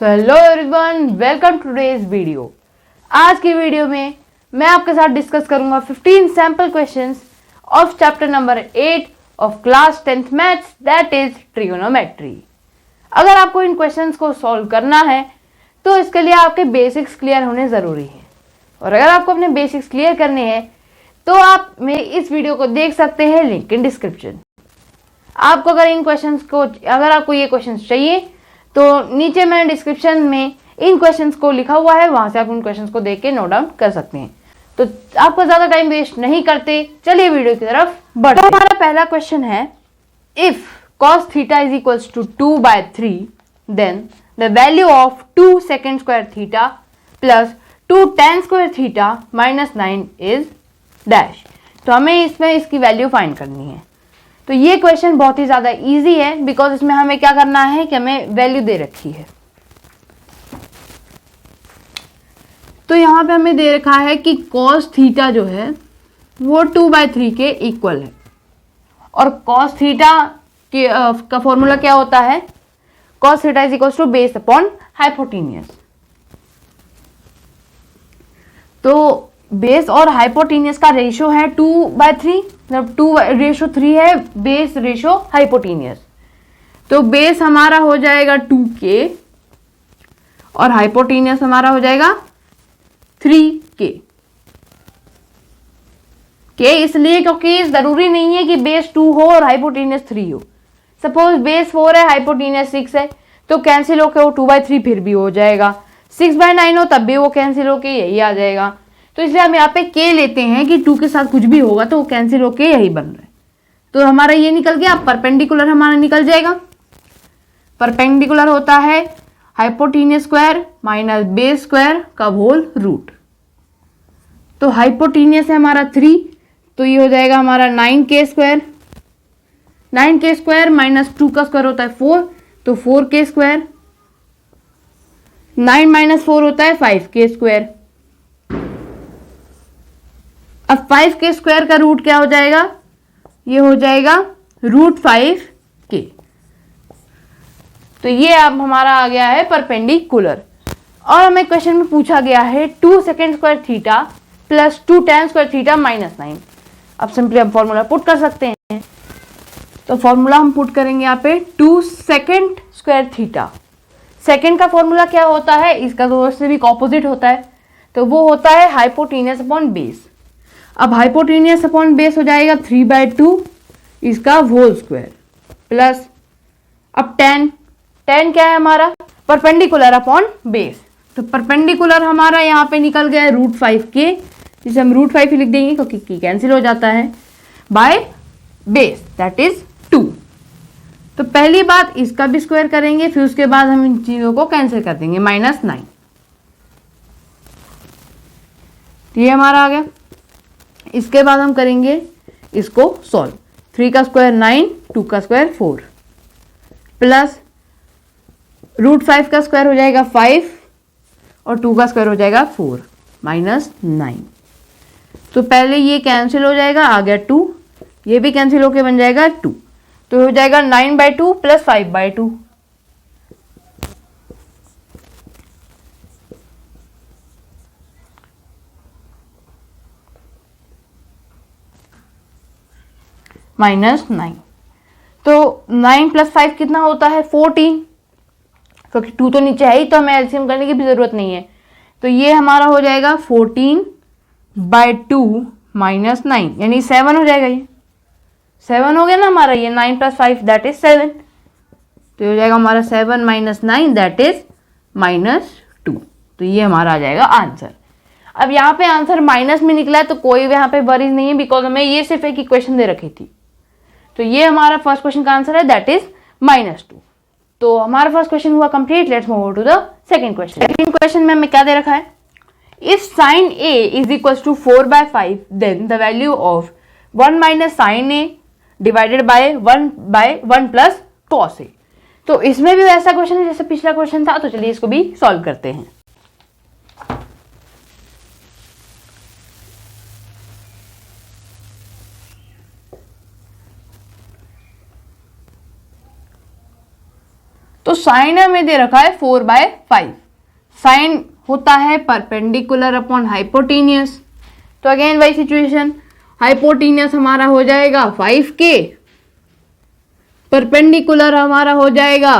So hello everyone, welcome to today's video. आज की video में मैं आपके साथ डिस्कस करूंगा 15 sample questions of chapter number 8 of class 10th maths, that is trigonometry. अगर आपको इन क्वेश्चंस को सॉल्व करना है तो इसके लिए आपके बेसिक्स क्लियर होने ज़रूरी है, और अगर आपको अपने बेसिक्स क्लियर करने हैं तो आप मेरे इस वीडियो को देख सकते हैं, लिंक इन डिस्क्रिप्शन। आपको अगर इन क्वेश्चंस को, अगर आपको ये क्वेश्चंस चाहिए तो नीचे मैंने डिस्क्रिप्शन में इन क्वेश्चंस को लिखा हुआ है, वहां से आप उन क्वेश्चंस को देख के नोट डाउन कर सकते हैं। तो आपको ज्यादा टाइम वेस्ट नहीं करते, चलिए वीडियो की तरफ बढ़ते हैं। तो हमारा पहला क्वेश्चन है, if cos theta is equals to 2/3 then the value of 2 second square theta plus 2 tan square theta -9 is dash. तो हमें इसमें इसकी वैल्यू फाइंड करनी है। तो ये क्वेश्चन बहुत ही ज़्यादा इजी है, बिकॉज इसमें हमें क्या करना है कि हमें वैल्यू दे रखी है। तो यहाँ पे हमें दे रखा है कि cos थीटा जो है वो 2/3 के इक्वल है, और cos थीटा का फॉर्मूला क्या होता है? cos theta is equal to base upon hypotenuse. तो बेस और हाइपोटेन्यूस का रेशियो है 2/3, मतलब 2:3 है बेस रेशियो हाइपोटेन्यूस। तो बेस हमारा हो जाएगा 2k और हाइपोटेन्यूस हमारा हो जाएगा 3k। के इसलिए क्योंकि जरूरी नहीं है कि बेस 2 हो और हाइपोटेन्यूस 3 हो। सपोज बेस 4 है, हाइपोटेन्यूस 6 है, तो कैंसिल होकर वो 2/3 फिर भी हो जाएगा। 6/9 हो तब भी वो कैंसिल होके यही आ जाएगा। तो इसलिए हम यहाँ पे k लेते हैं कि 2 के साथ कुछ भी होगा तो वो कैंसिल होके यही बन रहा है। तो हमारा ये निकल गया, परपेंडिकुलर हमारा निकल जाएगा। परपेंडिकुलर होता है hypotenuse square minus base square का होल रूट। तो हाइपोटेन्यूस है हमारा 3, तो ये हो जाएगा हमारा 9k square. 9k square minus 2 का स्क्वायर होता है 4, तो 4k स्क्वायर। 9 माइनस 4 होता है 5k स्क्वायर। अब 5k स्क्वायर का रूट क्या हो जाएगा? ये हो जाएगा √5k। तो ये अब हमारा आ गया है परपेंडिकुलर। और हमें क्वेश्चन में पूछा गया है 2 second square theta plus 2 tan square theta -9। अब सिंपली हम फॉर्मूला पुट कर सकते हैं। तो फॉर्मूला हम पुट करेंगे यहाँ पे 2 सेकेंड स्क्वायर थीटा। सेकेंड का फॉर्मूला क्या होता है? इसका तो उससे भी ऑपोजिट होता है, तो वो होता है हाइपोटेन्यूस अपॉन बेस। अब हाइपोटेन्यूस अपॉन बेस हो जाएगा 3/2 इसका होल स्क्वायर प्लस, अब tan क्या है हमारा? Perpendicular upon base. तो परपेंडिकुलर हमारा यहाँ पे निकल गया √5k, जिसे हम √5 ही लिख देंगे क्योंकि k कैंसिल हो जाता है, बाय बेस दैट इज 2। तो पहली बात इसका भी स्क्वायर करेंगे, फिर उसके बाद हम इन चीजों को कैंसिल कर देंगे, -9। ये हमारा आ गया। इसके बाद हम करेंगे इसको सॉल्व। 3 का स्क्वायर 9, 2 का स्क्वायर 4 प्लस √5 का स्क्वायर हो जाएगा 5 और 2 का स्क्वायर हो जाएगा 4 -9। तो पहले ये कैंसिल हो जाएगा, आ गया 2, ये भी कैंसिल होके बन जाएगा 2, तो हो जाएगा 9/2 प्लस 5/2। -9। तो 9 + 5 कितना होता है? 14, क्योंकि 2 तो नीचे है ही, तो हमें एलसीएम करने की भी जरूरत नहीं है। तो ये हमारा हो जाएगा 14/2 -9, यानी 7 हो जाएगा। ये 7 हो गया ना हमारा, ये 9 + 5 दैट इज 7। तो हो जाएगा हमारा 7 - 9 दैट इज -2। तो ये हमारा आ जाएगा आंसर। अब यहाँ पे आंसर माइनस में निकला है तो कोई यहाँ पे वरीज नहीं है, बिकॉज हमें ये सिर्फ एक इक्वेशन दे रखी थी। तो ये हमारा फर्स्ट क्वेश्चन का आंसर है, दैट इज -2। तो हमारा फर्स्ट क्वेश्चन हुआ complete. Let's move to the second question. Second question में हमें क्या दे रखा है? If sin a is equal to 4/5 then the value of 1 - sin a divided by 1/1 plus cos a। तो इसमें भी वैसा क्वेश्चन है जैसे पिछला क्वेश्चन था, तो चलिए इसको भी सॉल्व करते हैं। तो साइन हमें दे रखा है 4/5। साइन होता है परपेंडिकुलर अपॉन हाइपोटेनियस। तो अगेन वही सिचुएशन, हाइपोटेनियस हमारा हो जाएगा 5k, परपेंडिकुलर हमारा हो जाएगा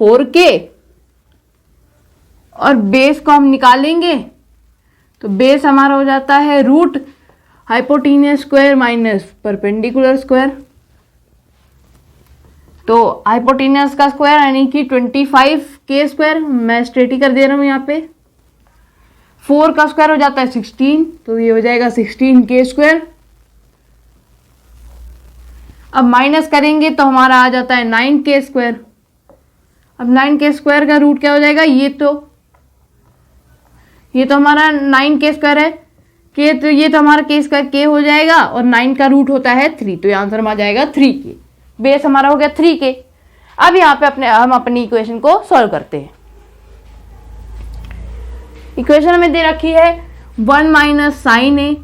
4k, और बेस को हम निकालेंगे तो बेस हमारा हो जाता है root hypotenuse square minus perpendicular square. तो हाइपोटेनियस का स्क्वायर यानी कि 25k स्क्वायर, मैं स्ट्रेट ही कर दे रहा हूं यहाँ पे। 4 का स्क्वायर हो जाता है 16, तो ये हो जाएगा 16k स्क्वायर। अब माइनस करेंगे तो हमारा आ जाता है 9k स्क्वायर। अब 9k स्क्वायर का रूट क्या हो जाएगा, ये तो हमारा 9k स्क्वायर है, तो ये तो हमारा k स्क्वायर k हो जाएगा, और 9 का रूट होता है 3, तो ये आंसर में आ जाएगा 3k। बेस हमारा हो गया 3k। अब यहाँ पे हम अपनी इक्वेशन को सॉल्व करते हैं। इक्वेशन हमें दे रखी है 1 minus sign A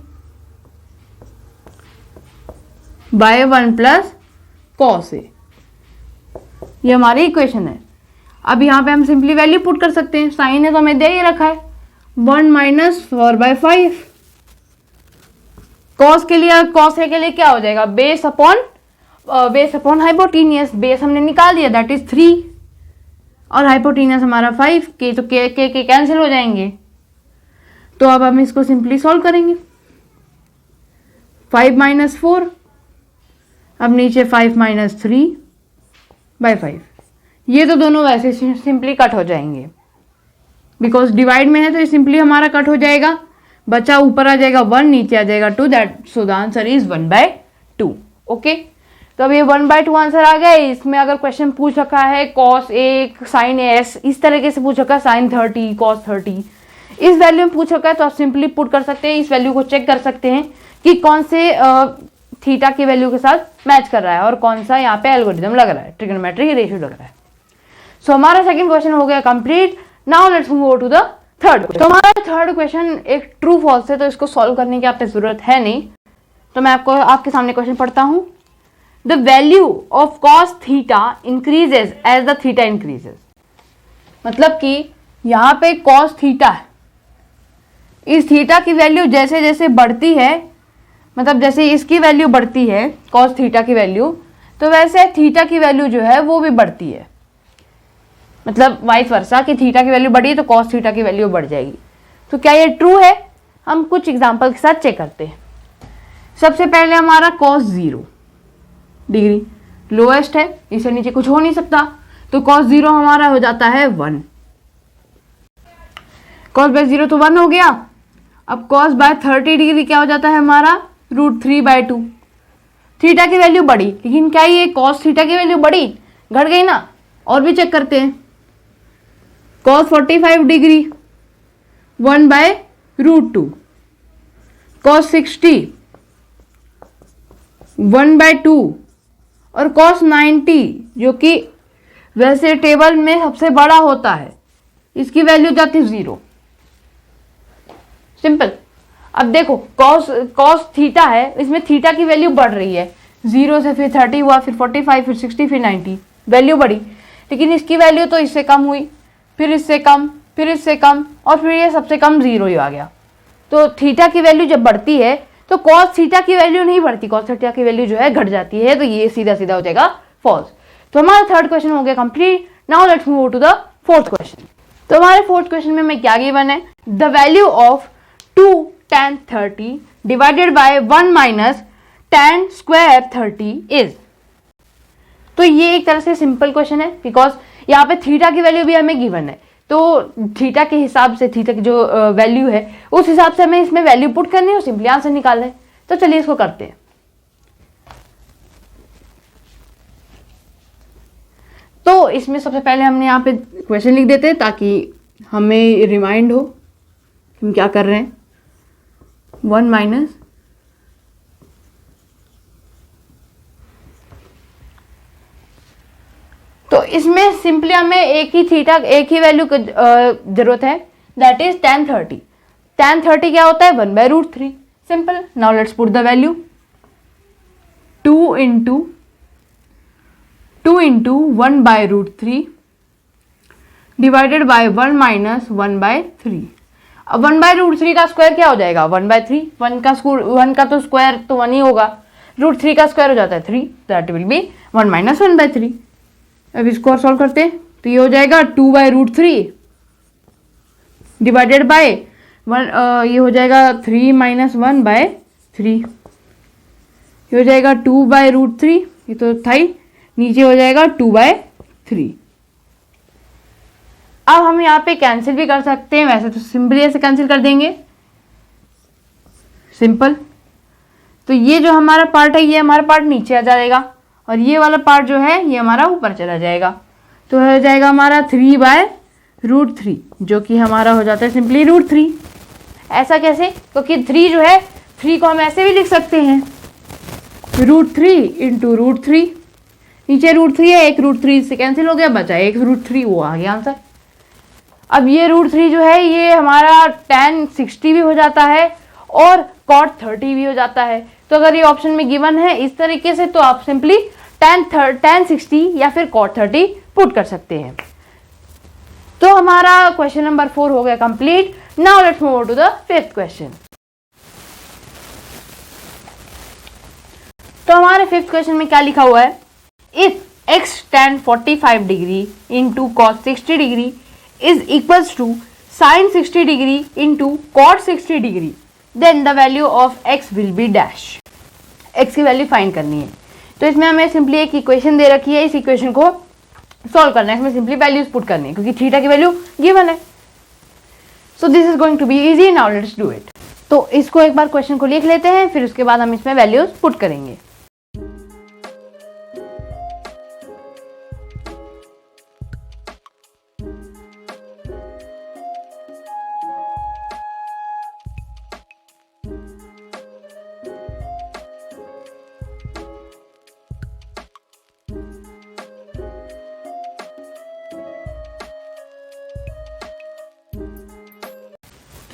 bye 1 plus cos A, ये हमारी इक्वेशन है। अब यहाँ पे हम सिंपली वैल्यू पुट कर सकते हैं। साइन ए तो हमें दे ही रखा है 1 माइनस 4/5। कॉस के लिए, कॉस ए के लिए क्या हो जाएगा, बेस अपॉन हाइपोटेनियस। बेस हमने निकाल दिया, दैट इज 3, और हाइपोटेनियस हमारा 5, के तो के कैंसिल हो जाएंगे। तो अब हम इसको सिंपली सॉल्व करेंगे। 5 माइनस 4, अब नीचे 5 माइनस 3/5। ये तो दोनों वैसे सिंपली कट हो जाएंगे, बिकॉज डिवाइड में है तो ये सिंपली हमारा कट हो जाएगा। बचा ऊपर आ जाएगा 1, नीचे आ जाएगा 2, that so the answer is 1/2। Okay, तो अब ये 1/2 आंसर आ गया। इसमें अगर क्वेश्चन पूछ रखा है कॉस ए साइन एस, इस तरीके से पूछ रखा है साइन 30 कॉस 30, इस वैल्यू में पूछ रखा है, तो आप सिंपली पुट कर सकते हैं। इस वैल्यू को चेक कर सकते हैं कि कौन से थीटा की वैल्यू के साथ मैच कर रहा है और कौन सा यहाँ पे एल्गोरिथम लग रहा है, ट्रिग्नोमेट्रिक रेशियो लग रहा है। सो हमारा सेकंड क्वेश्चन हो गया complete. Now let's move to the third. तो हमारा थर्ड क्वेश्चन एक ट्रू फॉल्स है, तो इसको सॉल्व करने की आपको जरूरत है नहीं। तो मैं आपके सामने क्वेश्चन पढ़ता हूं। The value of cos theta increases as the theta increases. मतलब कि यहाँ पे कॉस थीटा है, इस थीटा की वैल्यू जैसे जैसे बढ़ती है, मतलब जैसे इसकी वैल्यू बढ़ती है कॉस थीटा की वैल्यू, तो वैसे थीटा की वैल्यू जो है वो भी बढ़ती है। मतलब वाइस वर्सा कि थीटा की वैल्यू बढ़ी तो कॉस थीटा की वैल्यू बढ़ जाएगी। तो क्या ये ट्रू है? हम कुछ एग्जांपल के साथ चेक करते हैं। सबसे पहले हमारा कॉस 0 डिग्री लोएस्ट है, इससे नीचे कुछ हो नहीं सकता, तो कॉस 0 हमारा हो जाता है 1। कॉस बाय 0 तो 1 हो गया। अब कॉस बाय 30 डिग्री क्या हो जाता है हमारा, √3/2। थीटा की वैल्यू बढ़ी, लेकिन क्या ये कॉस थीटा की वैल्यू बढ़ी, घट गई ना? और भी चेक करते हैं। Cos 45 degree 1/√2। कॉस 60 1/2। और कॉस 90 जो कि वैसे टेबल में सबसे बड़ा होता है, इसकी वैल्यू जाती है 0। सिंपल। अब देखो कॉस थीटा है, इसमें थीटा की वैल्यू बढ़ रही है, 0 से फिर 30 हुआ, फिर 45, फिर 60, फिर 90, वैल्यू बढ़ी। लेकिन इसकी वैल्यू तो इससे कम हुई, फिर इससे कम, फिर इससे कम, और फिर ये सबसे कम 0 ही आ गया। तो थीटा की वैल्यू जब बढ़ती है तो कॉस थीटा की वैल्यू नहीं बढ़ती, कॉस थीटा की वैल्यू जो है घट जाती है। तो ये सीधा सीधा हो जाएगा फॉल्स। तो हमारा थर्ड क्वेश्चन हो गया complete. Now let's move to the fourth question. तो हमारे फोर्थ क्वेश्चन में क्या गिवन है, the value of 2 tan 30 divided by 1 minus tan square 30 is. तो ये एक तरह से सिंपल क्वेश्चन है, बिकॉज यहाँ पे थीटा की वैल्यू भी हमें गिवन है, तो थीटा के हिसाब से, थीटा की जो वैल्यू है उस हिसाब से हमें इसमें वैल्यू पुट करनी है और सिंपली आंसर निकालना है। तो चलिए इसको करते हैं। तो इसमें सबसे पहले हमने यहाँ पे क्वेश्चन लिख देते हैं ताकि हमें रिमाइंड हो कि हम क्या कर रहे हैं। 1 माइनस तो इसमें सिंपली हमें एक ही वैल्यू की जरूरत है, दैट इज tan 30। tan 30 क्या होता है, 1/√3। Simple. Now let's put the value. 2 into 1/√3 divided by 1 minus 1/3। अब 1/√3 का स्क्वायर क्या हो जाएगा? 1/3। 1 का तो स्क्वायर तो 1 ही होगा, √3 का स्क्वायर हो जाता है 3, दैट विल बी 1 माइनस 1/3। अब इसको और सॉल्व करते हैं तो ये हो जाएगा 2/√3 डिवाइडेड बाय ये हो जाएगा 3 माइनस 1/3, ये हो जाएगा 2/√3, ये तो था ही, नीचे हो जाएगा 2/3। अब हम यहाँ पे कैंसिल भी कर सकते हैं, वैसे तो सिंपली ऐसे कैंसिल कर देंगे, सिंपल। तो ये जो हमारा पार्ट है ये हमारा पार्ट नीचे आ जाएगा और ये वाला पार्ट जो है ये हमारा ऊपर चला जाएगा। तो हो जाएगा हमारा 3/√3 जो कि हमारा हो जाता है सिंपली √3। ऐसा कैसे? क्योंकि 3 जो है 3 को हम ऐसे भी लिख सकते हैं √3 इंटू √3, नीचे √3 है, एक √3 से कैंसिल हो गया, बचा एक √3, वो आ गया आंसर। अब ये √3 जो है ये हमारा tan 60 भी हो जाता है और cot 30 भी हो जाता है। तो अगर ये ऑप्शन में गिवन है इस तरीके से तो आप सिंपली tan 60 या फिर cot 30 पुट कर सकते हैं। तो हमारा क्वेश्चन नंबर 4 हो गया complete. Now let's move to the 5th question. तो हमारे 5th क्वेश्चन में क्या लिखा हुआ है? If x tan 45 degree into cos 60 degree is equals to sin 60 degree into cot 60 degree, then the value of x will be dash। x की value find करनी है। तो इसमें हमें सिंपली एक इक्वेशन दे रखी है, इस इक्वेशन को सॉल्व करना है, इसमें सिंपली वैल्यूज पुट करनी है क्योंकि थीटा की वैल्यू गिवन है। So this is going to be easy, now let's do it. तो इसको एक बार क्वेश्चन को लिख लेते हैं, फिर उसके बाद हम इसमें वैल्यूज पुट करेंगे।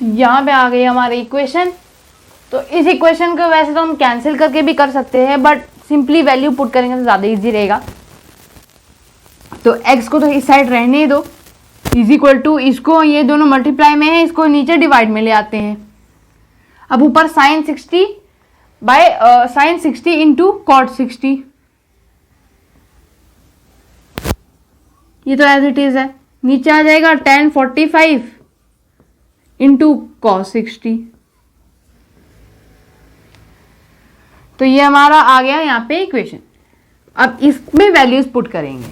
यहाँ पे आ गई हमारी इक्वेशन। तो इस इक्वेशन को वैसे तो हम कैंसिल करके भी कर सकते हैं, बट सिंपली वैल्यू पुट करेंगे तो ज़्यादा इजी रहेगा। तो x को तो इस साइड रहने दो, इज इक्वल टू इसको, ये दोनों मल्टीप्लाई में है, इसको नीचे डिवाइड में ले आते हैं। अब ऊपर sin 60 by sin 60 into cot 60, ये तो एज इट इज है। नीचे आ जाएगा tan 45 इंटू cos 60, तो ये हमारा आ गया यहाँ पे इक्वेशन। अब इसमें वैल्यूज पुट करेंगे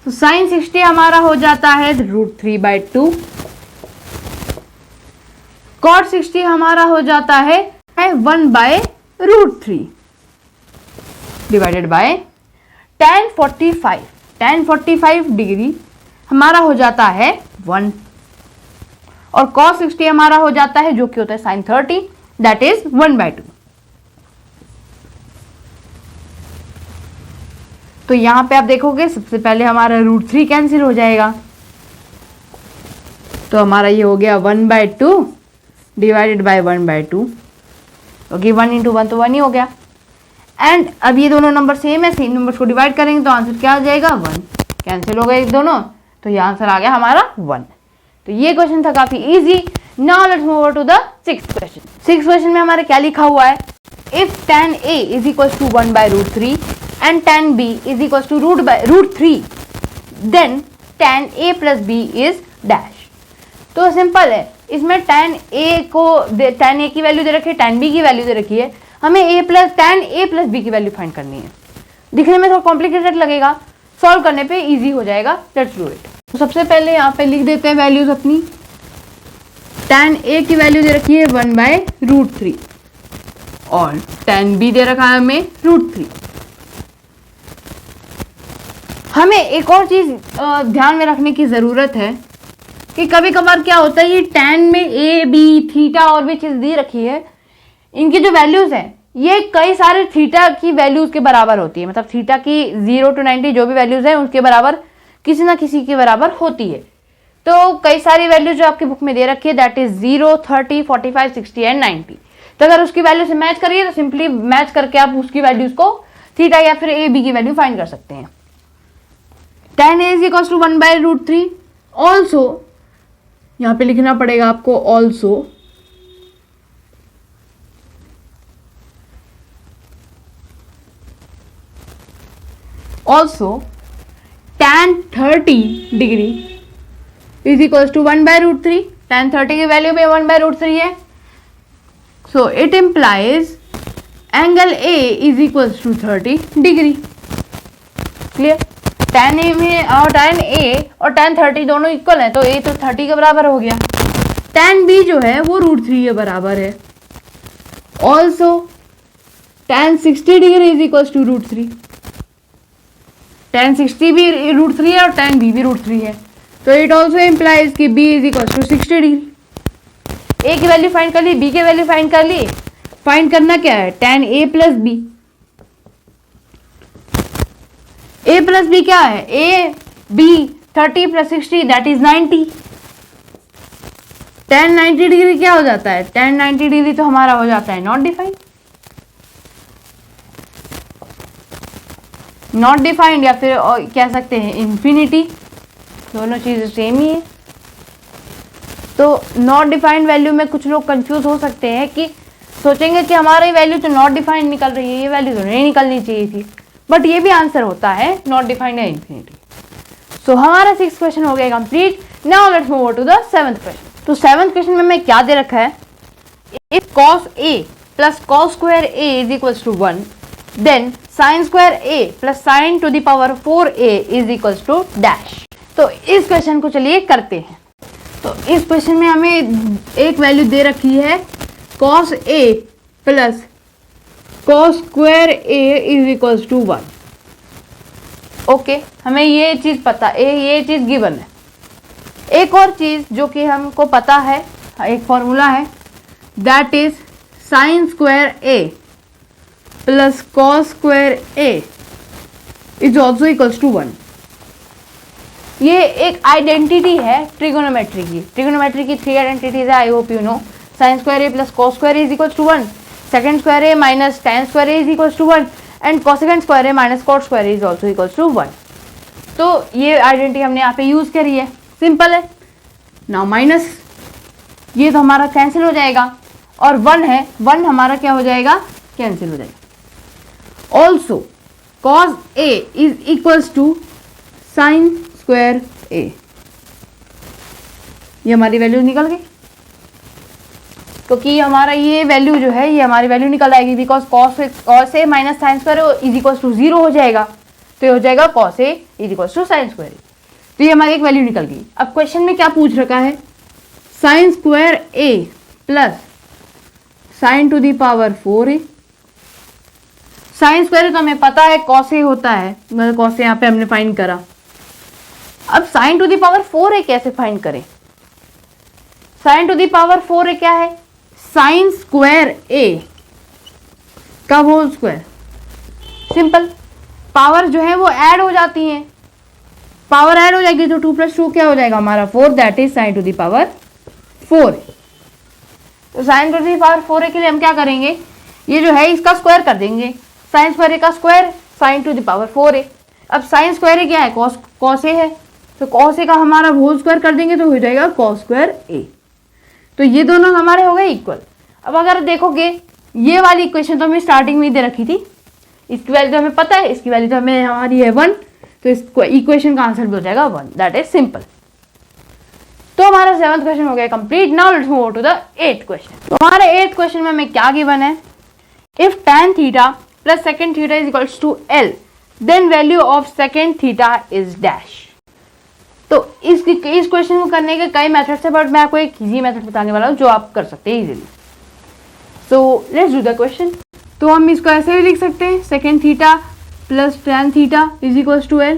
तो sin 60 हमारा हो जाता है √3/2, cot 60 हमारा हो जाता है 1/√3 डिवाइडेड बाय tan 45 डिग्री हमारा हो जाता है 1 और cos 60 हमारा हो जाता है जो कि होता है sin 30, दैट इज 1/2। तो यहां पे आप देखोगे सबसे पहले हमारा √3 कैंसिल हो जाएगा, तो हमारा ये हो गया 1/2 डिवाइडेड बाय 1/2, क्योंकि 1 इंटू 1 तो 1 ही हो गया। एंड अब ये दोनों नंबर सेम है, सेम नंबर्स को डिवाइड करेंगे तो आंसर क्या आ जाएगा? 1। कैंसिल हो गए दोनों, तो ये आंसर आ गया हमारा 1। तो ये क्वेश्चन था काफी easy. Now let's move over to the 6th question. 6th question में हमारे क्या लिखा हुआ है? If tan a is equal to 1/√3 and tan b is equal to √3, then tan a plus b is dash. तो simple है, इसमें tan a की वैल्यू दे रखी है, tan b की वैल्यू दे रखी है, हमें tan a प्लस b की वैल्यू फाइंड करनी है। दिखने में थोड़ा कॉम्प्लिकेटेड लगेगा, सॉल्व करने पे इजी हो जाएगा। Let's do it. तो सबसे पहले यहाँ पे लिख देते हैं वैल्यूज अपनी। tan a की वैल्यू दे रखी है 1/√3 और tan b दे रखा है हमें √3। हमें एक और चीज ध्यान में रखने की जरूरत है कि कभी कभार क्या होता है, ये tan में a b थीटा और भी चीज दी रखी है, इनकी जो वैल्यूज है ये कई सारे थीटा की वैल्यूज के बराबर होती है, मतलब थीटा की 0 to 90 जो भी वैल्यूज है उसके बराबर किसी ना किसी के बराबर होती है। तो कई सारी वैल्यूज जो आपकी बुक में दे रखी है दैट इज 0, 30, 45, 60 एंड 90। तो अगर उसकी वैल्यू से मैच करिए तो सिंपली मैच करके आप उसकी वैल्यूज को थीटा या फिर ए बी की वैल्यू फाइंड कर सकते हैं। tan a is equal to 1/√3, also यहाँ पे लिखना पड़ेगा आपको also tan 30 degree is equal to 1/√3। tan 30 की वैल्यू में 1/√3 है, so it implies angle A is equal to 30 degree. Clear? tan A में और tan ए और tan 30 दोनों इक्वल है, तो ए तो 30 के बराबर हो गया। tan बी जो है वो √3 के बराबर है। Also tan 60 degree is equal to √3। tan 60 भी √3 है और tan b भी √3 है, तो इट ऑल्सो इम्प्लाइज कि b is equal to 60 degree. A की वैल्यू फाइंड कर ली, बी की वैल्यू फाइंड कर ली। फाइंड करना क्या है? tan a plus B. a plus B क्या है? a b 30 plus 60 that is 90। tan 90 degree क्या हो जाता है? tan 90 डिग्री तो हमारा हो जाता है नॉट डिफाइंड। नॉट डिफाइंड या फिर कह सकते हैं इंफिनिटी, दोनों चीजें सेम ही है। तो नॉट डिफाइंड वैल्यू में कुछ लोग कंफ्यूज हो सकते हैं कि सोचेंगे कि हमारी वैल्यू तो नॉट डिफाइंड निकल रही है, ये वैल्यू तो नहीं निकलनी चाहिए थी, बट ये भी आंसर होता है नॉट डिफाइंड या इंफिनिटी। सो हमारा 6th क्वेश्चन हो गया complete. Now let's move to the 7th question. तो 7th क्वेश्चन में मैं क्या दे रखा है? If cos a plus cos square a is equal to 1, then sin square a plus sin to the power 4a is equal to dash. तो इस question को चलिए करते हैं। तो इस क्वेश्चन में हमें एक वैल्यू दे रखी है cos a plus cos square a is equal to 1। Okay, हमें ये चीज पता है, ये चीज गिवन है। एक और चीज जो कि हमको पता है, एक फॉर्मूला है, that is sin square a plus cos square a is also equals to 1। ये एक आइडेंटिटी है ट्रिगोनोमेट्री की। ट्रिगोनोमेट्री की 3 आइडेंटिटीज है, I hope you know. sin square a plus cos square a is equals to 1, second square a minus tan square a is equals to 1 and cosecant square a minus cot square a is also equals to 1। तो ये identity हमने यहाँ पे use करी है, simple है। Now minus ये तो हमारा कैंसिल हो जाएगा, और 1 है, 1 हमारा क्या हो जाएगा? कैंसिल हो जाएगा। Also cos a is equals to sin square a। ये हमारी वैल्यू निकल गई, क्योंकि हमारा ये वैल्यू जो है ये हमारी वैल्यू निकल आएगी, because cos a minus sine square is equals to 0 हो जाएगा, तो ये हो जाएगा cos a is equals to sine square. तो ये हमारी एक वैल्यू निकल गई। अब क्वेश्चन में क्या पूछ रखा है? Sine square a plus sign to the power 4a। Sign square तो हमें पता है cos a होता है, मतलब cos a यहाँ पे हमने फाइंड करा। अब sign to the power 4a कैसे फाइंड करें? Sign to the power 4a क्या है? साइन स्क्वायर a का होल स्क्वायर। सिंपल, पावर जो है वो ऐड हो जाती है, पावर ऐड हो जाएगी तो 2 + 2 क्या हो जाएगा हमारा? 4, that is sine to the power 4। तो sign to the power 4a के लिए हम क्या करेंगे? ये जो है इसका स्क्वायर कर देंगे, साइन स्क्वायर a का square sine to the power 4a। अब साइन स्क्वायर a क्या है? cos a है, तो cos a का हमारा होल स्क्वायर कर देंगे तो हो जाएगा cos स्क्वायर a। तो ये दोनों हमारे हो गए इक्वल। अब अगर देखोगे ये वाली इक्वेशन तो हमें स्टार्टिंग में दे रखी थी, इसकी वैल्यू तो हमें पता है, इसकी वैल्यू तो हमें हमारी है 1, तो इस इक्वेशन का आंसर भी हो जाएगा 1, दैट इज सिंपल। तो हमारा 7th क्वेश्चन हो गया complete. Now let's move to the 8th question. तो हमारे 8th क्वेश्चन में हमें क्या गिवन है? If tan theta plus second theta is equals to l, then value of second theta is dash. तो इस क्वेश्चन को करने के कई मेथड्स है, बट मैं आपको एक इजी मेथड बताने वाला हूँ जो आप कर सकते हैं easily. So let's do the question. तो हम इसको ऐसे भी लिख सकते हैं, second theta plus tan theta is equals to l,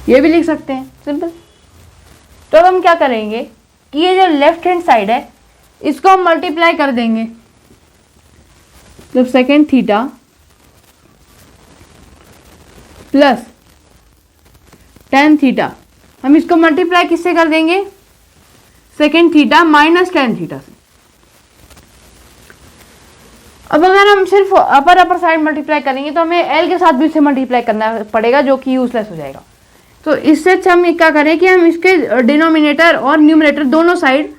ये भी लिख सकते हैं, सिंपल। तो अब हम क्या करेंगे कि ये जो लेफ्ट हैंड साइड है इसको हम मल्टीप्लाई कर देंगे। जब second theta plus tan theta, हम इसको मल्टीप्लाई किससे कर देंगे? Second theta minus tan theta से। अब अगर हम सिर्फ अपर साइड मल्टीप्लाई करेंगे तो हमें l के साथ भी इसे मल्टीप्लाई करना पड़ेगा, जो कि यूजलेस हो जाएगा। तो इससे अच्छा हम क्या करें कि हम इसके डिनोमिनेटर और न्यूमरेटर दोनों साइड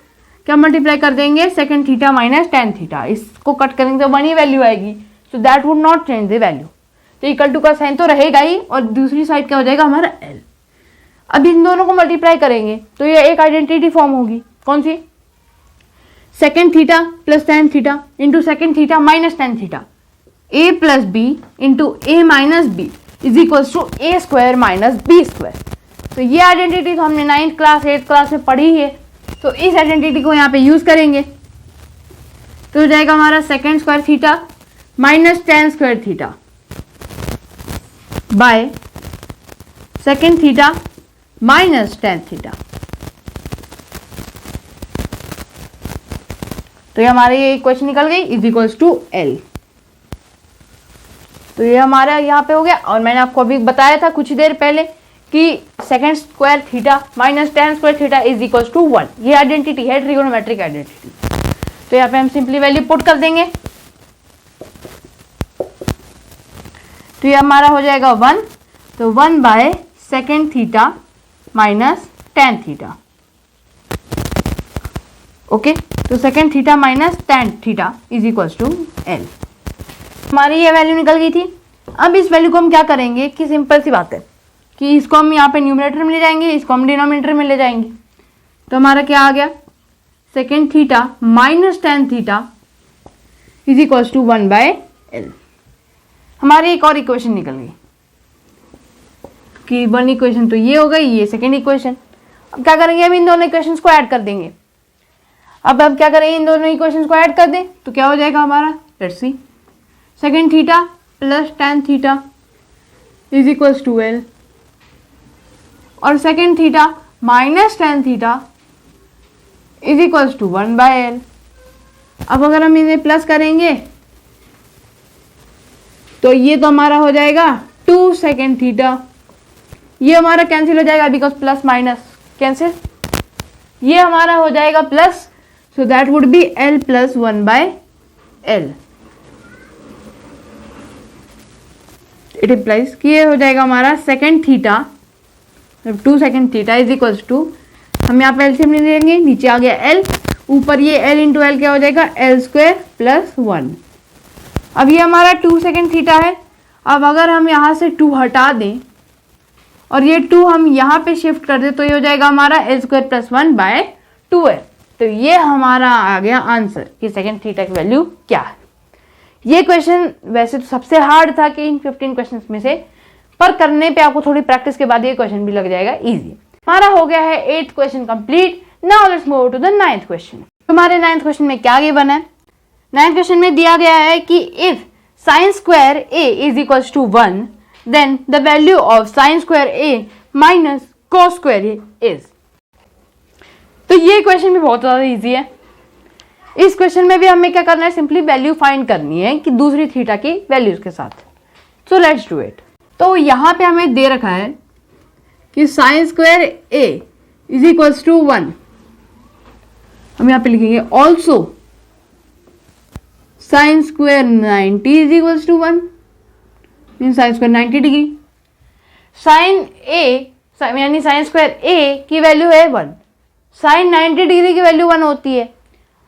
क्या मल्टीप्लाई कर देंगे, second theta minus tan theta. इसको कट करेंगे तो वन ही वैल्यू आएगी, सो that would not change the value. तो इक्वल टू का साइन तो रहेगा ही, और दूसरी साइड क्या हो जाएगा हमारा एल। अब इन दोनों को मल्टीप्लाई करेंगे तो ये एक आइडेंटिटी फॉर्म होगी, कौन सी, sec theta plus tan theta into sec theta minus tan theta, A plus B into A minus B is equal to A square minus B square. तो ये आइडेंटिटी तो हमने 9th क्लास 8th क्लास में पढ़ी है, तो इस identity को यहाँ पे यूज करेंगे तो हो जाएगा हमारा second square theta minus tan square theta by sec theta minus tan theta. तो ये हमारे ये इक्वेशन निकल गई इज इक्वल्स टू एल। तो ये हमारा यहाँ पे हो गया। और मैंने आपको अभी बताया था कुछ देर पहले कि second square theta minus tan square theta is equals to 1। ये आइडेंटिटी है ट्रिगोनोमेट्रिक आइडेंटिटी। तो यहाँ पे हम सिंपली वैल्यू पुट कर देंगे, तो ये हमारा हो जाएगा 1। तो 1 by sec theta minus tan theta. Okay, तो sec theta minus tan theta is equals to L. हमारी ये वैल्यू निकल गई थी। अब इस वैल्यू को हम क्या करेंगे कि सिंपल सी बात है कि इसको हम यहाँ पे न्यूमरेटर में ले जाएंगे, इसको हम डिनोमिनेटर में ले जाएंगे। तो हमारा क्या आ गया, second theta minus tan theta is equals to 1 by L. हमारी एक और इक्वेशन निकल गई कि वन इक्वेशन तो ये हो गई, ये सेकेंड इक्वेशन। अब क्या करेंगे, हम इन दोनों इक्वेशन को ऐड कर देंगे। अब क्या करेंगे, इन दोनों इक्वेशन को ऐड कर दें तो क्या हो जाएगा हमारा, let's see, sec theta plus tan theta is equals to L और sec theta minus tan theta is equals to 1 by L. अब अगर हम इन्हें प्लस करेंगे तो ये तो हमारा हो जाएगा 2 सेकेंड थीटा, ये हमारा कैंसिल हो जाएगा बिकॉज प्लस माइनस कैंसिल, ये हमारा हो जाएगा plus, so that would be L plus 1 by L. It implies कि ये हो जाएगा हमारा second theta 2 second theta is equals to, हम यहाँ पे एलसीएम ले लेंगे, नीचे आ गया एल, ऊपर ये एल इंटू एल क्या हो जाएगा, एल स्क्वायर प्लस 1। अब ये हमारा 2 सेकेंड थीटा है। अब अगर हम यहाँ से 2 हटा दें और ये 2 हम यहाँ पे शिफ्ट कर दें तो ये हो जाएगा हमारा L square plus 1 by 2 L. तो ये हमारा आ गया आंसर कि सेकेंड थीटा की वैल्यू क्या है। ये क्वेश्चन वैसे तो सबसे हार्ड था कि इन 15 क्वेश्चंस में से, पर करने पे आपको थोड़ी प्रैक्टिस के बाद ये क्वेश्चन भी लग जाएगा इजी। हमारा हो गया है 8th question complete. Now let's move to the 9th question. हमारे 9th क्वेश्चन में क्या गिवन है, 9th क्वेश्चन में दिया गया है कि if sine square A is equals to 1 then the value of sine square A minus cos square A is. तो ये क्वेश्चन भी बहुत ज्यादा इजी है। इस क्वेश्चन में भी हमें क्या करना है, सिंपली वैल्यू फाइंड करनी है कि दूसरी थीटा की वैल्यूज के साथ। So let's do it. तो यहाँ पे हमें दे रखा है कि sine square A is equals to 1। हम यहाँ पे लिखेंगे also sine square 90 is equals to 1, mean sine square 90 degree. Sine A यानी साइन स्क्वायर ए की वैल्यू है 1, साइन 90 डिग्री की वैल्यू 1 होती है।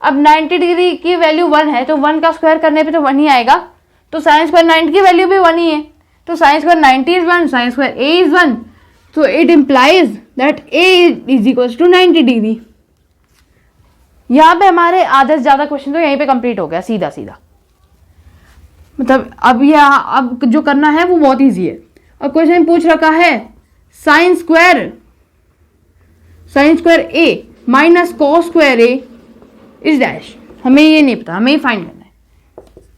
अब 90 डिग्री की वैल्यू 1 है तो 1 का स्क्वायर करने पे तो 1 ही आएगा, तो साइन स्क्वायर 90 की वैल्यू भी 1 ही है। तो sign square 90 is 1, sign square A is 1, so it implies that a is equals to 90 degree. यहाँ पे हमारे आधे से ज्यादा क्वेश्चन तो यहीं पे कंप्लीट हो गया सीधा सीधा। मतलब अब जो करना है वो बहुत इजी है। अब क्वेश्चन पूछ रखा है sign square A minus cos square A is dash. हमें ये नहीं पता, हमें ही फाइंड करना है।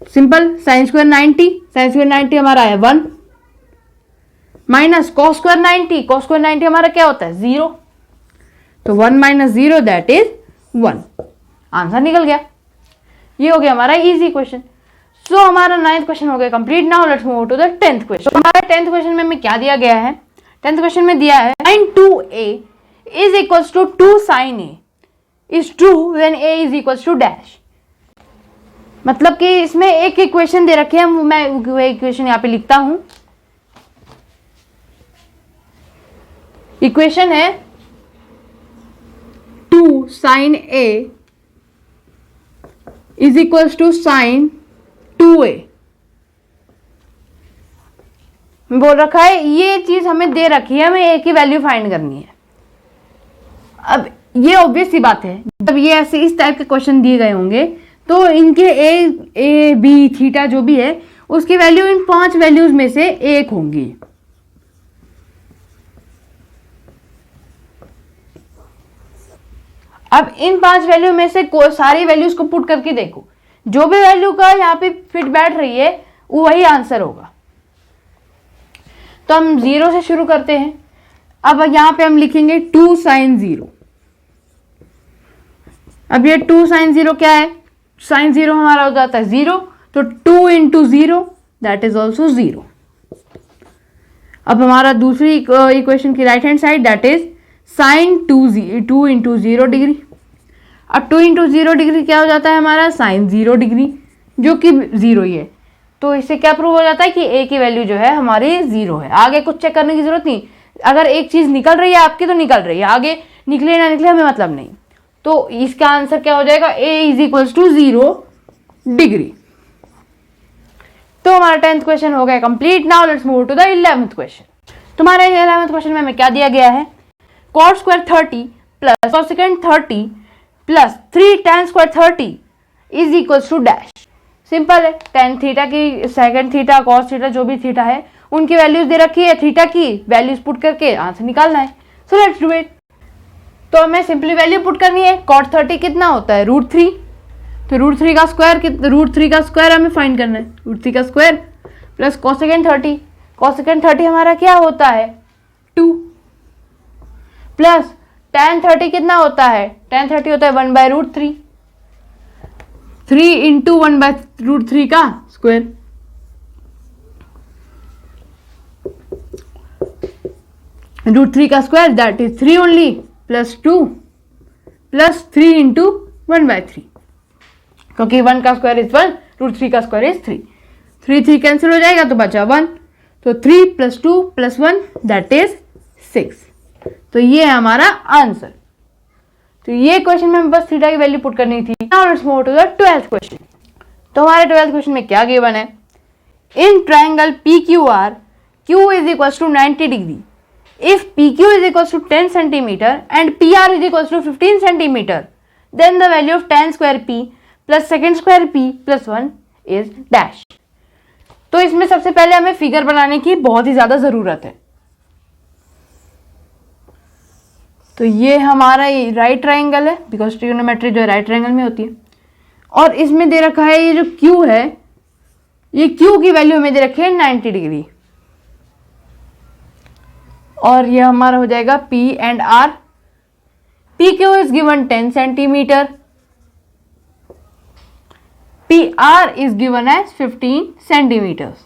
सिंपल, साइन स्क्वायर 90 हमारा है 1 माइनस कॉस स्क्वायर 90 हमारा क्या होता है 0, तो 1 माइनस 0 दैट इज 1। आंसर निकल गया। ये हो गया हमारा इजी क्वेश्चन। सो हमारा 9th क्वेश्चन हो गया complete. Now let's move to the 10th question. हमारा 10th क्वेश्चन में हमें क्या दिया गया है, 10th क्वेश्चन में दिया है sin 2a is equals to 2 sin a is true when a is equals to dash. मतलब कि इसमें एक इक्वेशन दे रखी है, मैं वो इक्वेशन यहाँ पे लिखता हूं। इक्वेशन है 2 sin A is equals to sin 2A। बोल रखा है ये चीज हमें दे रखी है, हमें ए की वैल्यू फाइंड करनी है। अब ये ऑब्वियस सी बात है, जब ये ऐसे इस टाइप के क्वेश्चन दिए गए होंगे तो इनके ए बी थीटा जो भी है उसकी वैल्यू इन 5 वैल्यूज में से एक होंगी। अब इन 5 वैल्यू में से सारी वैल्यूज को पुट करके देखो, जो भी वैल्यू का यहाँ पे फिट बैठ रही है वो वही आंसर होगा। तो हम 0 से शुरू करते हैं। अब यहां पे हम लिखेंगे 2 sin 0। अब ये 2 sin 0 क्या है, sin 0 हमारा हो जाता है 0, तो 2 into 0 दैट इज ऑल्सो 0। अब हमारा दूसरी इक्वेशन की right hand side that is sin 2 into 0 degree. अब 2 into 0 डिग्री क्या हो जाता है हमारा sin 0 डिग्री, जो कि 0 ही है। तो इससे क्या प्रूव हो जाता है कि a की वैल्यू जो है हमारी 0 है। आगे कुछ चेक करने की जरूरत नहीं, अगर एक चीज निकल रही है आपकी तो निकल रही है, आगे निकले ना निकले हमें मतलब नहीं। तो इसका आंसर क्या हो जाएगा, a is equals to 0 degree. तो हमारा 10th क्वेश्चन हो गया complete. Now let's move to the 11th question. तुम्हारे 11th क्वेश्चन में हमें क्या दिया गया है, cot square 30 plus cosecant 30 plus 3 tan square 30 is equals to dash. Simple है, tan थीटा की सेकंड थीटा cos थीटा जो भी थीटा है उनकी वैल्यूज दे रखी है, थीटा की वैल्यूज पुट करके आंसर निकालना है। सो लेट्स डू इट। तो हमें सिंपली वैल्यू पुट करनी है। cot 30 कितना होता है √3, तो √3 का स्क्वायर हमें फाइंड करना है। √3 का स्क्वायर प्लस cosecant 30 हमारा क्या होता है 2 प्लस tan 30 कितना होता है, tan 30 होता है 1/√3, 3 into 1/√3 का स्क्वायर। √3 का square that is 3 only plus 2 plus 3 into 1/3, क्योंकि 1 का स्क्वायर इज 1, √3 का स्क्वायर इज 3। 3 कैंसिल हो जाएगा तो बचा 1, तो 3 + 2 + 1 दैट इज 6। तो ये है हमारा आंसर। तो ये क्वेश्चन में हमें बस थीटा की वैल्यू पुट करनी थी। Now let's move to the 12th question. तो हमारे 12th क्वेश्चन में क्या गिवन है, in triangle PQR Q is equals to 90 degree, if PQ is equals to 10 centimetre and PR is equals to 15 centimetre, then the value of tan square P plus second square P plus 1 is dash. तो इसमें सबसे पहले हमें figure बनाने की बहुत ही ज्यादा जरूरत है। तो ये हमारा राइट ट्रायंगल है, बिकॉज ट्रिग्नोमेट्री जो है राइट ट्रायंगल में होती है, और इसमें दे रखा है ये जो Q है, ये Q की वैल्यू हमें दे रखी है 90 डिग्री, और ये हमारा हो जाएगा P and R। PQ is given 10 centimetre, PR is given as 15 centimetres.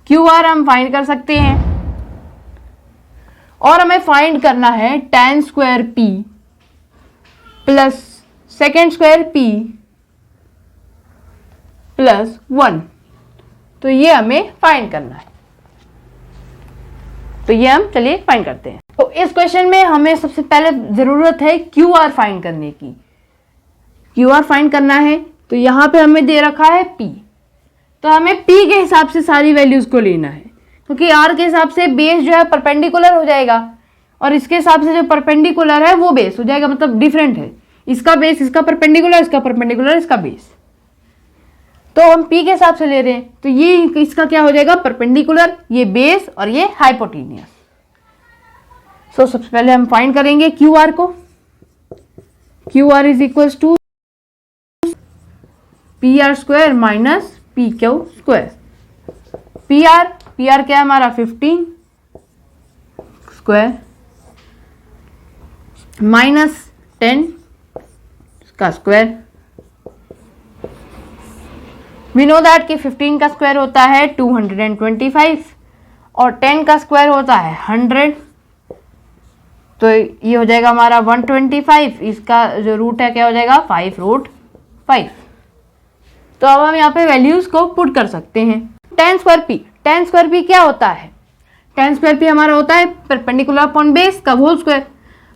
QR हम फाइंड कर सकते हैं, और हमें फाइंड करना है tan square P plus second square P plus 1। तो ये हमें फाइंड करना है, तो ये हम चलिए फाइंड करते हैं। तो इस क्वेश्चन में हमें सबसे पहले जरूरत है QR फाइंड करने की। QR फाइंड करना है, तो यहां पे हमें दे रखा है P, तो हमें P के हिसाब से सारी वैल्यूज को लेना है, क्योंकि R के हिसाब से बेस जो है परपेंडिकुलर हो जाएगा, और इसके हिसाब से जो परपेंडिकुलर है वो बेस हो जाएगा, मतलब डिफरेंट है, इसका बेस इसका परपेंडिकुलर, इसका परपेंडिकुलर इसका बेस। तो हम P के हिसाब से ले रहे हैं, तो ये इसका क्या हो जाएगा परपेंडिकुलर, ये बेस और ये हाइपोटेन्यूस। सो सबसे पहले हम फाइंड करेंगे QR को। QR is equals to PR square minus PQ square. PR क्या है हमारा 15 स्क्वायर माइनस 10 का स्क्वायर। वी नो दैट कि 15 का स्क्वायर होता है 225 और 10 का स्क्वायर होता है 100, तो ये हो जाएगा हमारा 125। इसका जो रूट है क्या हो जाएगा 5√5। तो अब हम यहाँ पे वैल्यूज को पुट कर सकते हैं। tan स्क्वायर P क्या होता है, tan स्क्वायर p हमारा होता है परपेंडिकुलर अपॉन बेस का होल स्क्वायर।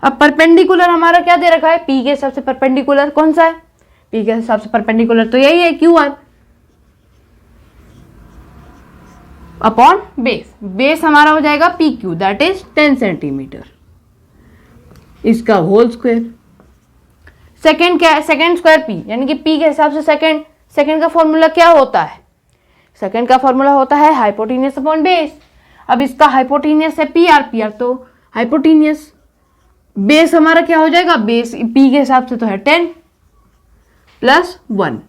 अब परपेंडिकुलर हमारा क्या दे रखा है, p के हिसाब से परपेंडिकुलर कौन सा है, p के हिसाब से परपेंडिकुलर तो यही है QR अपॉन बेस। बेस हमारा हो जाएगा PQ दैट इज 10 सेंटीमीटर, इसका होल स्क्वायर। सेकेंड क्या है, सेकेंड स्क्वायर p यानी कि p के हिसाब से सेकेंड का फॉर्मूला क्या होता है, सेकेंड का फॉर्मूला होता है हाइपोटेनियस अपॉन बेस। अब इसका हाइपोटेनियस है PR तो हाइपोटेनियस। बेस हमारा क्या हो जाएगा, बेस p के हिसाब से तो है 10 प्लस 1।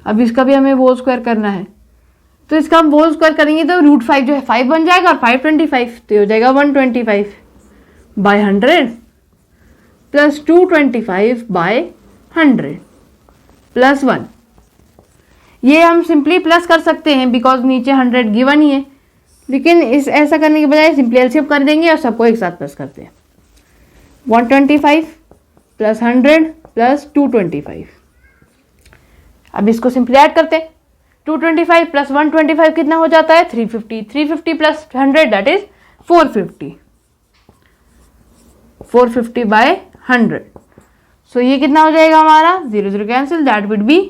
अब इसका भी हमें होल स्क्वायर करना है, तो इसका हम होल स्क्वायर करेंगे तो √5 जो है 5 बन जाएगा और 525 तो हो जाएगा 125 बाय 100 प्लस 225 बाय 100 प्लस 1। ये हम सिंपली प्लस कर सकते हैं बिकॉज नीचे 100 गिवन ही है, लेकिन इस ऐसा करने के बजाय सिंपली एलसीएम कर देंगे और सबको एक साथ प्लस करते हैं। 125 प्लस 100 प्लस 225। अब इसको सिंपली ऐड करते हैं, 225 प्लस 125 कितना हो जाता है 350, 350 प्लस 100 दैट इज 450, 450 बाय 100। सो ये कितना हो जाएगा हमारा 0 0 कैंसिल दैट वुड बी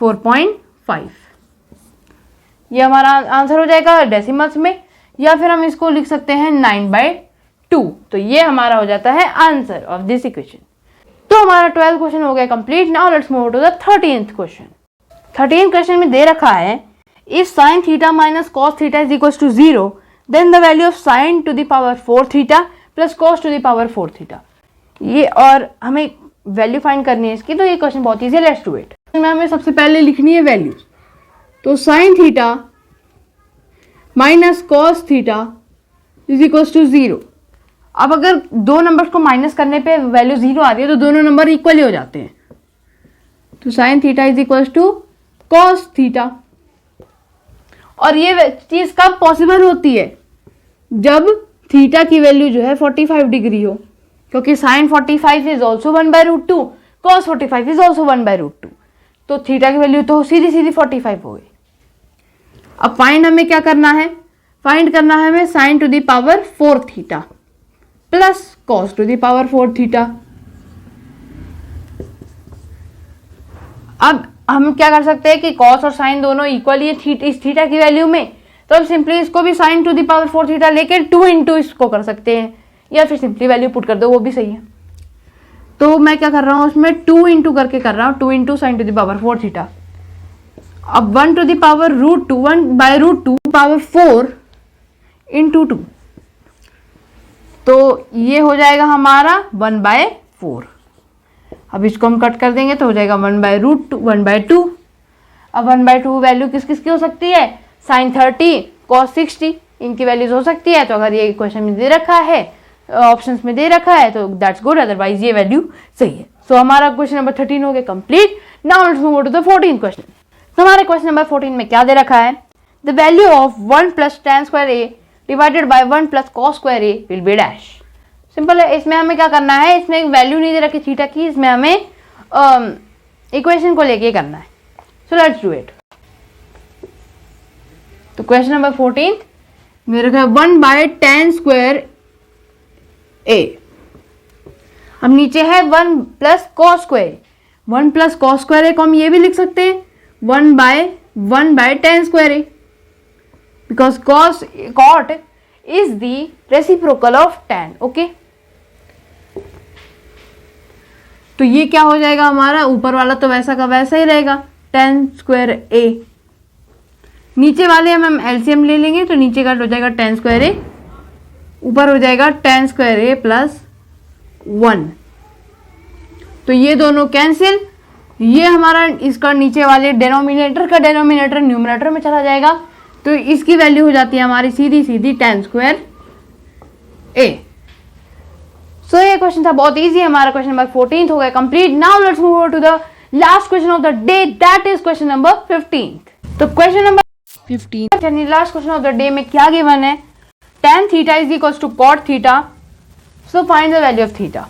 4.5। ये हमारा आंसर हो जाएगा डेसिमल्स में, या फिर हम इसको लिख सकते हैं 9/2। तो ये हमारा हो जाता है आंसर ऑफ दिस इक्वेशन। तो हमारा 12th क्वेश्चन हो गया complete. Now let's move to the 13th question. 13th question में दे रखा है if sin theta minus cos theta is equal to 0 then the value of sin to the power 4 theta plus cos to the power 4 theta. ये और हमें value find करनी है इसकी, तो ये क्वेश्चन बहुत ईजी है, लेट्स डू इट। हमें सबसे पहले लिखनी है वैल्यू, तो sin theta minus cos theta is equal to 0। अब अगर दो नंबर्स को माइनस करने पे वैल्यू 0 आ रही है तो दोनों नंबर इक्वल हो जाते हैं, तो sin theta is equal to cos theta. और ये चीज कब पॉसिबल होती है, जब थीटा की वैल्यू जो है 45 डिग्री हो, क्योंकि sin 45 is also 1/√2, cos 45 is also 1/√2, तो थीटा की वैल्यू तो सीधी सीधी 45 हो गई। अब फाइंड हमें क्या करना है, फाइंड करना है हमें sin to the power 4 theta plus cos to the power 4 theta. अब हम क्या कर सकते हैं कि cos और sin दोनों इक्वल ही है इस थीटा की वैल्यू में, तो हम सिंपली इसको भी sin to the power 4 theta लेके 2 इंटू इसको कर सकते हैं, या फिर सिंपली वैल्यू पुट कर दो, वो भी सही है। तो मैं क्या कर रहा हूँ उसमें 2 इंटू करके कर रहा हूँ, 2 into sin to the power 4 theta. अब 1 to the power √2, 1/√2 power 4 into 2, तो ये हो जाएगा हमारा 1/4। अब इसको हम कट कर देंगे तो हो जाएगा 1/√2, 1/2। अब 1/2 वैल्यू किस किस की हो सकती है, sin 30 cos 60 इनकी वैल्यूज हो सकती है। तो अगर ये क्वेश्चन में दे रखा है, ऑप्शंस में दे रखा है, तो दैट्स गुड, अदरवाइज ये वैल्यू सही है। सो हमारा क्वेश्चन नंबर 13 हो गया complete. Now let's move to the 14th question. तो हमारे क्वेश्चन नंबर 14 में क्या दे रखा है, the value of 1 plus tan square a divided by 1 plus cos square a will be dash. Simple है, इसमें हमें क्या करना है, इसमें एक वैल्यू नहीं दे रखी थीटा की, इसमें हमें इक्वेशन को लेके करना है। सो लेट्स डू इट। तो क्वेश्चन नंबर 14 मेरे को 1/tan स्क्वायर a, अब नीचे है 1 plus cos square, 1 plus cos square a को हम ये भी लिख सकते हैं 1/tan square a, because cot is the reciprocal of tan। Okay, तो ये क्या हो जाएगा हमारा, ऊपर वाला तो वैसा का वैसा ही रहेगा tan स्क्वायर a, नीचे वाले हम एलसीएम ले लेंगे तो नीचे का हो जाएगा tan स्क्वायर a, ऊपर हो जाएगा tan स्क्वायर a प्लस 1, तो ये दोनों कैंसिल, ये हमारा इसका नीचे वाले डेनोमिनेटर का डेनोमिनेटर न्यूमरेटर में चला जाएगा, तो इसकी वैल्यू हो जाती है हमारी सीधी सीधी tan स्क्वायर a। सो ये क्वेश्चन था बहुत इजी, हमारा क्वेश्चन नंबर 14 हो गया complete. Now let's move to the last question of the day, that is question number 15। तो क्वेश्चन नंबर 15 यानी last question of the day में क्या गिवन है, tan theta is equal to cot theta, so find the value of theta.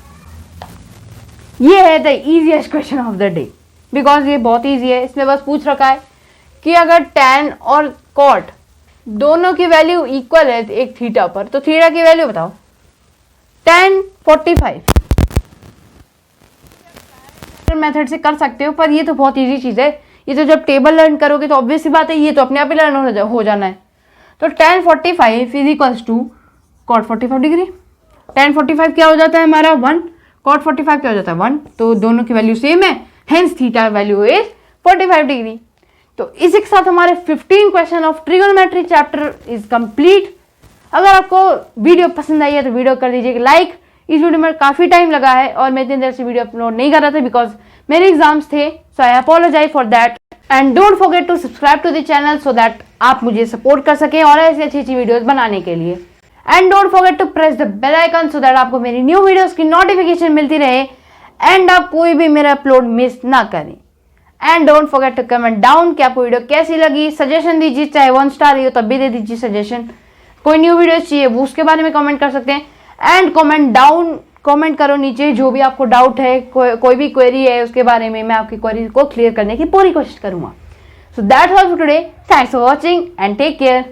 ये है the easiest question of the day, because ये बहुत easy है। इसमें बस पूछ रखा है कि अगर tan और cot दोनों की वैल्यू इक्वल है एक थीटा पर, तो थीटा की वैल्यू बताओ। tan 45 मेथड से कर सकते हो, पर ये तो बहुत इजी चीज है। ये तो जब टेबल लर्न करोगे तो ऑब्वियस सी बात है, ये तो अपने आप ही लर्न हो जाना है। तो tan 45 is equals to cot 45 degree. tan 45 क्या हो जाता है हमारा 1, cot 45 क्या हो जाता है 1, तो दोनों की वैल्यू सेम है, hence theta value is 45 degree. तो इसी के साथ हमारे 15 question of trigonometry chapter is complete. अगर आपको वीडियो पसंद आई है तो वीडियो कर दीजिए लाइक। इस वीडियो में काफी टाइम लगा है और मैं इतनी देर से वीडियो अपलोड नहीं कर रहा था बिकॉज मेरे एग्जाम्स थे, so I apologize for that and don't forget to subscribe to the channel so that आप मुझे सपोर्ट कर सकें और ऐसी अच्छी अच्छी वीडियोस बनाने के लिए। And don't forget to press the bell icon so that आपको मेरी न्यू वीडियोस की नोटिफिकेशन मिलती रहे एंड आप कोई भी मेरा अपलोड मिस ना करें। And don't forget to comment down कि आपको वीडियो कैसी लगी, सजेशन दीजिए, चाहे 1 स्टार ही हो तब भी दे दीजिए सजेशन। कोई न्यू वीडियोस चाहिए वो उसके बारे में कमेंट कर सकते हैं। एंड कमेंट डाउन, कमेंट करो नीचे जो भी आपको डाउट है, कोई भी क्वेरी है उसके बारे में, मैं आपकी क्वेरी को क्लियर करने की पूरी कोशिश करूंगा। So that's all for today, thanks for watching and take care.